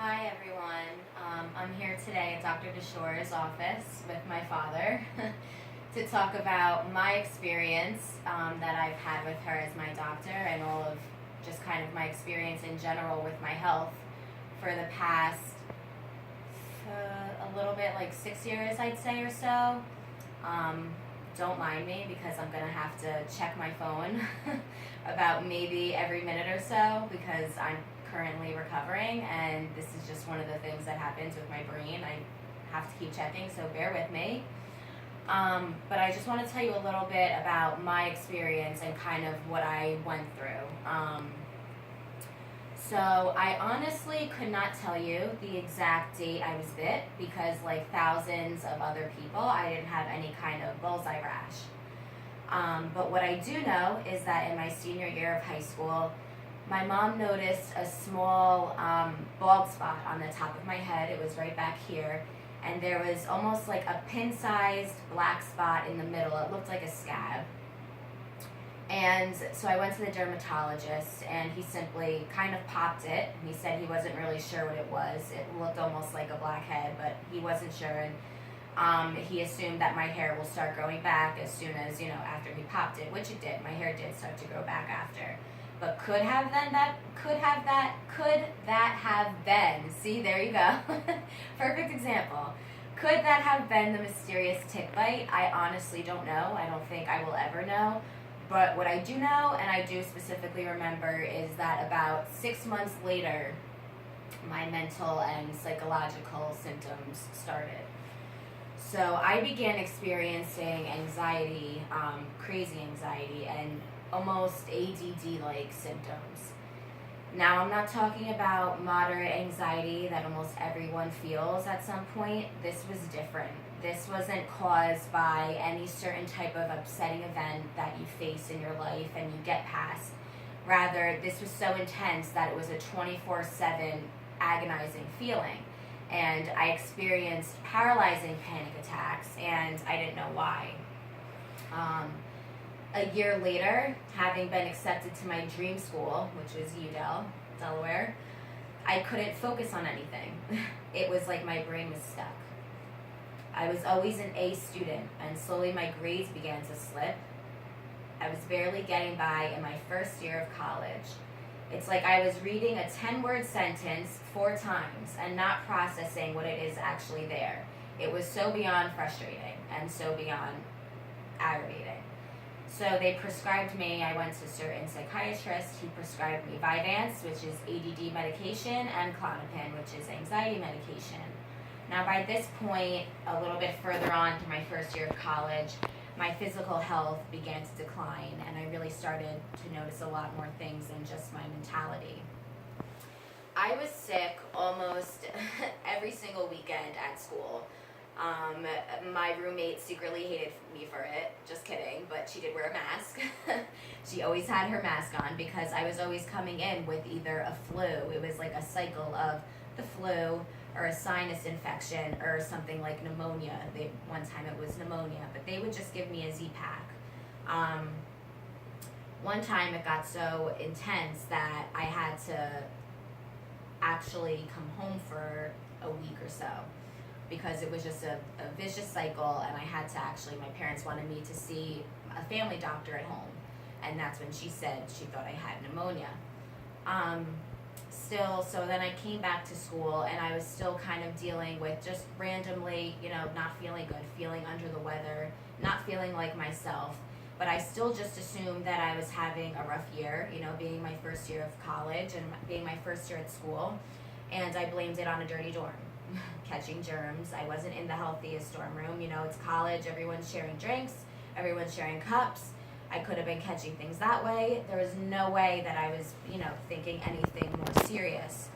Hi everyone. I'm here today at Dr. Dashore's office with my father to talk about my experience that I've had with her as my doctor and all of just kind of my experience in general with my health for the past a little bit like 6 years, I'd say, or so. Don't mind me because I'm going to have to check my phone about maybe every minute or so because I'm currently recovering, and this is just one of the things that happens with my brain. I have to keep checking, so bear with me. But I just want to tell you a little bit about my experience and kind of what I went through. So I honestly could not tell you the exact date I was bit because, like thousands of other people, I didn't have any kind of bullseye rash. But what I do know is that in my senior year of high school, my mom noticed a small bald spot on the top of my head. It was right back here. And there was almost like a pin-sized black spot in the middle. It looked like a scab. And so I went to the dermatologist, and he simply kind of popped it. He said he wasn't really sure what it was. It looked almost like a blackhead, but he wasn't sure. And he assumed that my hair will start growing back as soon as, after he popped it, which it did. My hair did start to grow back after. But could that have been, see, there you go, perfect example. Could that have been the mysterious tick bite? I honestly don't know. I don't think I will ever know. But what I do know, and I do specifically remember, is that about 6 months later, my mental and psychological symptoms started. So I began experiencing anxiety, crazy anxiety, and almost ADD-like symptoms. Now, I'm not talking about moderate anxiety that almost everyone feels at some point. This was different. This wasn't caused by any certain type of upsetting event that you face in your life and you get past. Rather, this was so intense that it was a 24/7 agonizing feeling. And I experienced paralyzing panic attacks, and I didn't know why. A year later, having been accepted to my dream school, which was UDEL, Delaware, I couldn't focus on anything. It was like my brain was stuck. I was always an A student, and slowly my grades began to slip. I was barely getting by in my first year of college. It's like I was reading a 10-word sentence 4 times and not processing what it is actually there. It was so beyond frustrating and so beyond aggravating. So they prescribed me, I went to a certain psychiatrist. He prescribed me Vyvanse, which is ADD medication, and Klonopin, which is anxiety medication. Now by this point, a little bit further on through my first year of college, my physical health began to decline, and I really started to notice a lot more things than just my mentality. I was sick almost every single weekend at school. My roommate secretly hated me for it. Just kidding, but she did wear a mask. She always had her mask on because I was always coming in with either a flu. It was like a cycle of the flu or a sinus infection or something like pneumonia. One time it was pneumonia, but they would just give me a Z-Pack. One time it got so intense that I had to actually come home for a week or so, because it was just a vicious cycle, and I had to my parents wanted me to see a family doctor at home, and that's when she said she thought I had pneumonia. So then I came back to school, and I was still kind of dealing with just randomly, not feeling good, feeling under the weather, not feeling like myself, but I still just assumed that I was having a rough year, being my first year of college and being my first year at school, and I blamed it on a dirty dorm. Catching germs. I wasn't in the healthiest dorm room. It's college, everyone's sharing drinks, everyone's sharing cups. I could have been catching things that way. There was no way that I was, thinking anything more serious.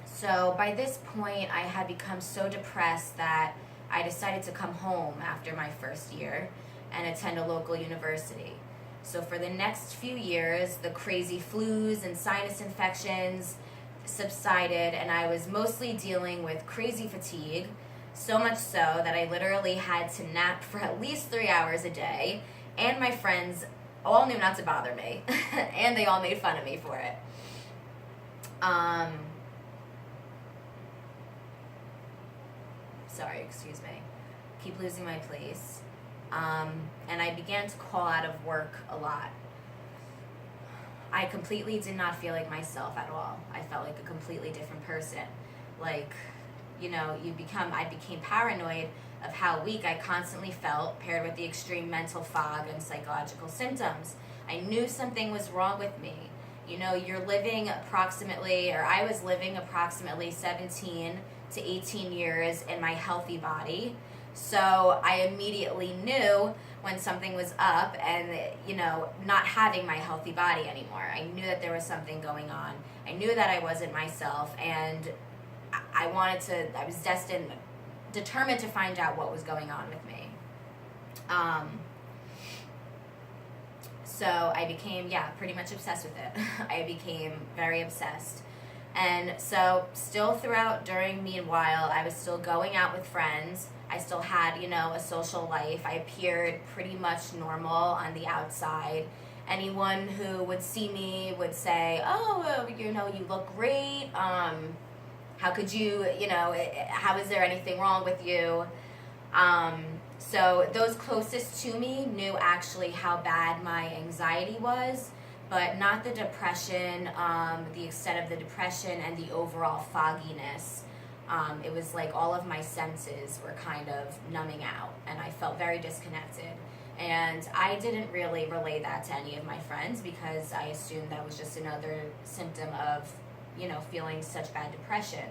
So by this point, I had become so depressed that I decided to come home after my first year and attend a local university. So for the next few years, the crazy flus and sinus infections subsided, and I was mostly dealing with crazy fatigue, so much so that I literally had to nap for at least 3 hours a day, and my friends all knew not to bother me, and they all made fun of me for it. sorry, excuse me. Keep losing my place. And I began to call out of work a lot. I completely did not feel like myself at all. I felt like a completely different person. Like, you know, I became paranoid of how weak I constantly felt, paired with the extreme mental fog and psychological symptoms. I knew something was wrong with me. You know, I was living approximately 17 to 18 years in my healthy body. So I immediately knew when something was up and, you know, not having my healthy body anymore. I knew that there was something going on. I knew that I wasn't myself, and I was determined to find out what was going on with me. So I became, pretty much obsessed with it. I became very obsessed. And so meanwhile, I was still going out with friends. I still had, you know, a social life. I appeared pretty much normal on the outside. Anyone who would see me would say, oh, you know, you look great. How could you, you know, how is there anything wrong with you? So those closest to me knew actually how bad my anxiety was, but not the depression, the extent of the depression and the overall fogginess. It was like all of my senses were kind of numbing out, and I felt very disconnected. And I didn't really relay that to any of my friends because I assumed that was just another symptom of, you know, feeling such bad depression.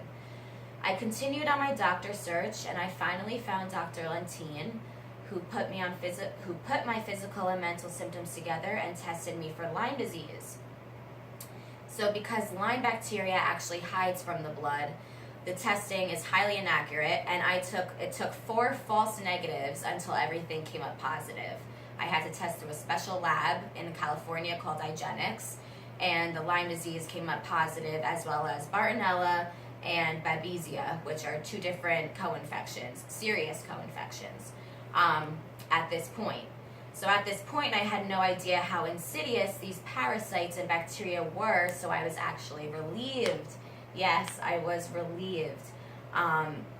I continued on my doctor search, and I finally found Dr. Lentine, who put my physical and mental symptoms together and tested me for Lyme disease. So because Lyme bacteria actually hides from the blood, the testing is highly inaccurate, and it took 4 false negatives until everything came up positive. I had to test through a special lab in California called IGeneX, and the Lyme disease came up positive, as well as Bartonella and Babesia, which are 2 different co-infections, serious co-infections, at this point. So at this point, I had no idea how insidious these parasites and bacteria were, so I was actually relieved. Yes, I was relieved.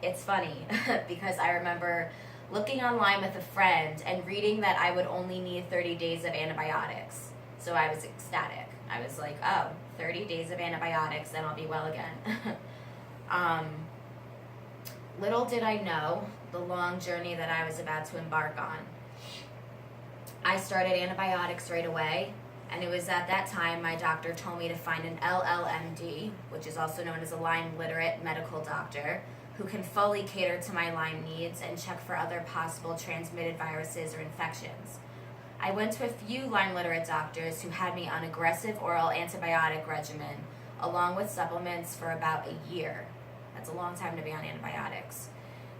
It's funny because I remember looking online with a friend and reading that I would only need 30 days of antibiotics. So I was ecstatic. I was like, oh, 30 days of antibiotics, then I'll be well again. Little did I know the long journey that I was about to embark on. I started antibiotics right away, and it was at that time my doctor told me to find an LLMD, which is also known as a Lyme literate medical doctor, who can fully cater to my Lyme needs and check for other possible transmitted viruses or infections. I went to a few Lyme literate doctors who had me on aggressive oral antibiotic regimen, along with supplements, for about a year. That's a long time to be on antibiotics.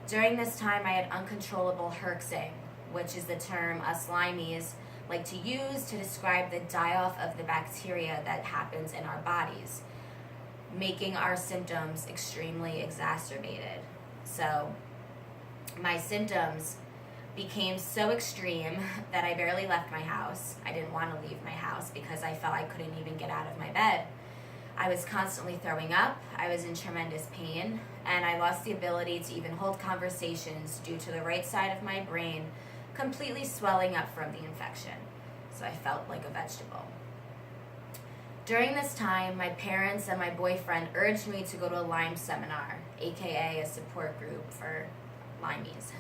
During this time, I had uncontrollable herxing, which is the term us Lymies like to use to describe the die-off of the bacteria that happens in our bodies, making our symptoms extremely exacerbated. So my symptoms became so extreme that I barely left my house. I didn't want to leave my house because I felt I couldn't even get out of my bed. I was constantly throwing up, I was in tremendous pain, and I lost the ability to even hold conversations due to the right side of my brain completely swelling up from the infection. So I felt like a vegetable. During this time, my parents and my boyfriend urged me to go to a Lyme seminar, aka a support group for Lymies.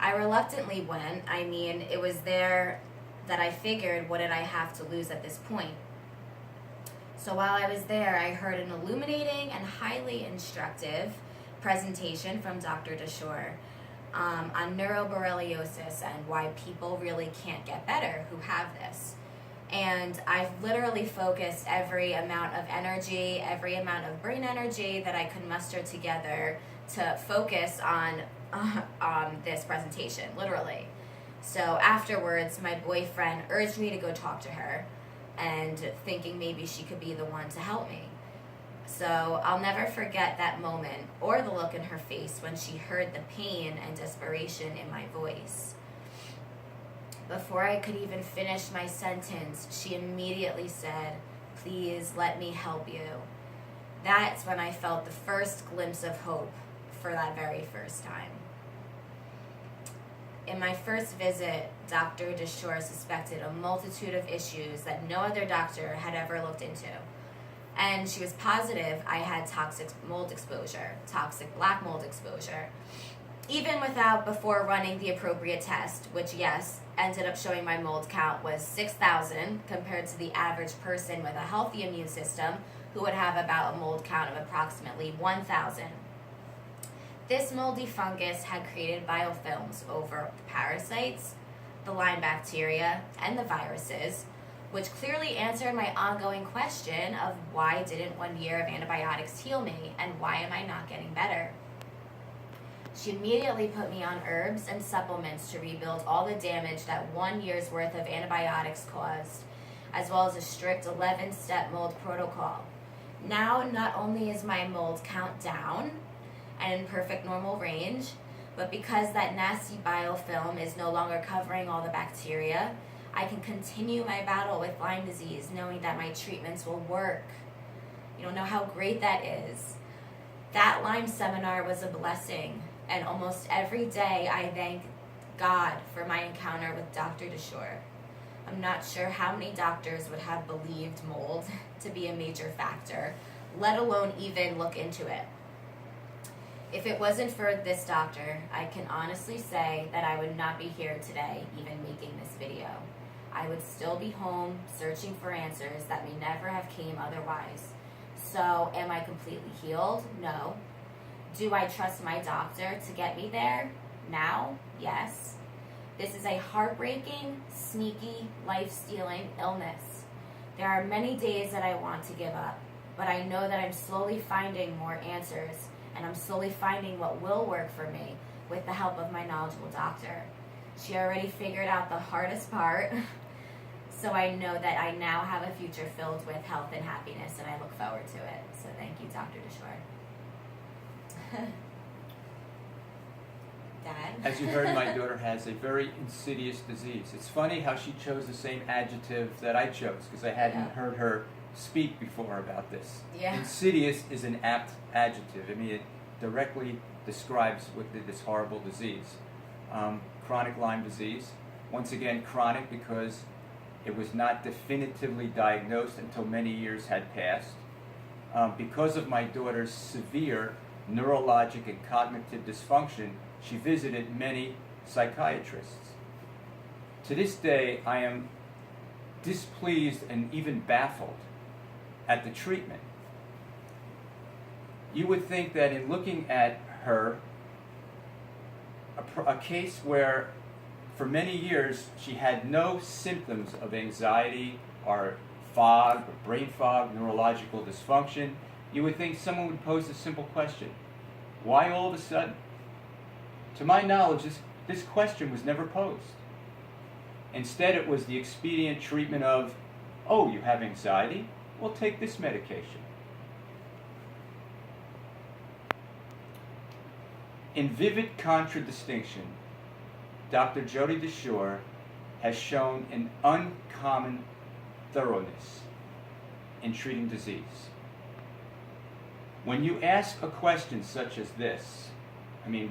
I reluctantly went. I mean, it was there that I figured, what did I have to lose at this point? So while I was there, I heard an illuminating and highly instructive presentation from Dr. Dashore on neuroborreliosis and why people really can't get better who have this. And I've literally focused every amount of energy, every amount of brain energy that I could muster together to focus on this presentation, literally. So afterwards, my boyfriend urged me to go talk to her, and thinking maybe she could be the one to help me. So I'll never forget that moment or the look in her face when she heard the pain and desperation in my voice. Before I could even finish my sentence, she immediately said, "Please let me help you." That's when I felt the first glimpse of hope for that very first time. In my first visit, Dr. Dashore suspected a multitude of issues that no other doctor had ever looked into. And she was positive I had toxic mold exposure, toxic black mold exposure, even without before running the appropriate test, which, yes, ended up showing my mold count was 6,000 compared to the average person with a healthy immune system who would have about a mold count of approximately 1,000. This moldy fungus had created biofilms over the parasites, the Lyme bacteria, and the viruses, which clearly answered my ongoing question of why didn't 1 year of antibiotics heal me, and why am I not getting better? She immediately put me on herbs and supplements to rebuild all the damage that 1 year's worth of antibiotics caused, as well as a strict 11-step mold protocol. Now, not only is my mold count down and in perfect normal range, but because that nasty biofilm is no longer covering all the bacteria, I can continue my battle with Lyme disease knowing that my treatments will work. You don't know how great that is. That Lyme seminar was a blessing, and almost every day I thank God for my encounter with Dr. Dashore. I'm not sure how many doctors would have believed mold to be a major factor, let alone even look into it. If it wasn't for this doctor, I can honestly say that I would not be here today even making this video. I would still be home searching for answers that may never have came otherwise. So, am I completely healed? No. Do I trust my doctor to get me there? Now? Yes. This is a heartbreaking, sneaky, life-stealing illness. There are many days that I want to give up, but I know that I'm slowly finding more answers, and I'm slowly finding what will work for me with the help of my knowledgeable doctor. She already figured out the hardest part, so I know that I now have a future filled with health and happiness, and I look forward to it. So thank you, Dr. Dashore. Dad? As you heard, my daughter has a very insidious disease. It's funny how she chose the same adjective that I chose, because I hadn't heard her speak before about this. Yeah. Insidious is an apt adjective. I mean, it directly describes this horrible disease. Chronic Lyme disease. Once again, chronic because it was not definitively diagnosed until many years had passed. Because of my daughter's severe neurologic and cognitive dysfunction, she visited many psychiatrists. To this day, I am displeased and even baffled at the treatment. You would think that in looking at her, a case where for many years she had no symptoms of anxiety or fog, or brain fog, neurological dysfunction, you would think someone would pose a simple question. Why all of a sudden? To my knowledge, this question was never posed. Instead, it was the expedient treatment of, oh, you have anxiety? Well, take this medication. In vivid contradistinction, Dr. Jodie Dashore has shown an uncommon thoroughness in treating disease. When you ask a question such as this,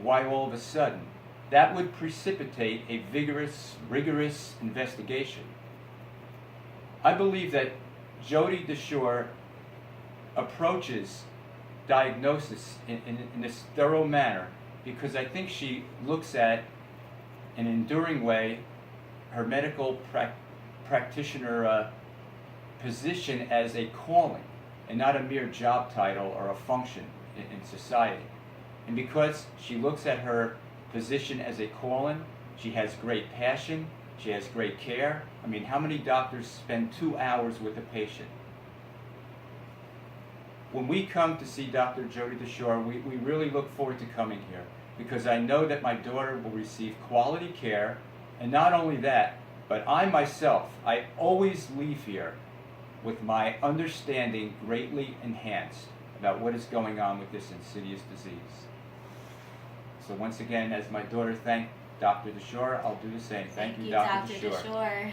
why all of a sudden, that would precipitate a vigorous, rigorous investigation. I believe that Jodie Dashore approaches diagnosis in this thorough manner because I think she looks at, in an enduring way, her medical practitioner position as a calling and not a mere job title or a function in society. And because she looks at her position as a calling, she has great passion, she has great care. How many doctors spend 2 hours with a patient? When we come to see Dr. Jodie Dashore, we really look forward to coming here because I know that my daughter will receive quality care, and not only that, but I myself, I always leave here with my understanding greatly enhanced about what is going on with this insidious disease. So once again, as my daughter thanked Dr. Dashore, I'll do the same. Thank you, Dr. Dashore.